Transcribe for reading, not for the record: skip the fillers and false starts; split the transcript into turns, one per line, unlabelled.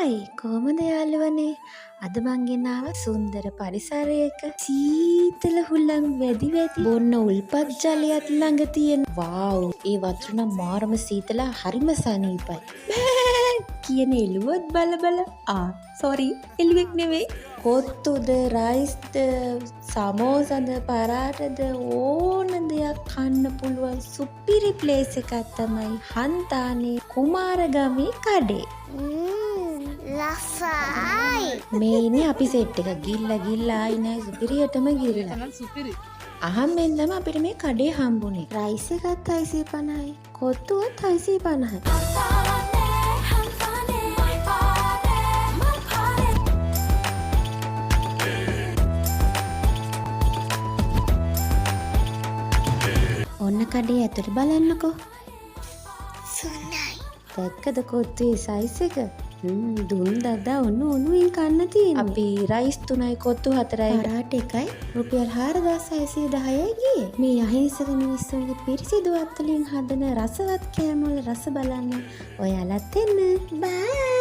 Hi කොහොමද යාළුවනේ? අද මං ගෙනාව සුන්දර පරිසරයක සීතල හුලං වැදි බොන්න උල්පත් ජලයත් ළඟ තියෙන වාව් ඒ වතුර නම් මාරම සීතල හරිම සනීපයි කියන එළුවොත් බල සෝරි එළුවෙක් නෙවෙයි කොත්තුද රයිස්ද සමෝසද පරාටද ඕන දෙයක් කන්න පුළුවන් සුපිරි ප්ලේස් එකක් තමයි හන්තානේ කුමාරගමේ කඩේ.
ලස්සයි.
මේ ඉන්නේ අපි සෙට් එක ගිල්ලා ආයි නෑ සුපිරියටම ගිල්ලා. අහම්ෙන් තමයි අපිට මේ කඩේ හම්බුනේ. රයිස් එකත් 650යි. කොත්තුවත් 650යි. ඔන්න කඩේ ඇතුළේ බලන්නකෝ.
සුන්නයි.
දැක්කද කොත්තුවේ සයිස් එක? දුන් දදා ඔන්නුවෙන් කන්න තියෙන්නේ. අපි රයිස් 3යි කොත්තු 4යි පරාට එකයි රුපියල් 4610යි ගියේ. මේ අහිංසක මිනිස්සුන්ගේ පිරිසිදු අත්වලින් හදන රසවත් කෑම වල රස බලන්න ඔයාලත් එන්න.
බයි.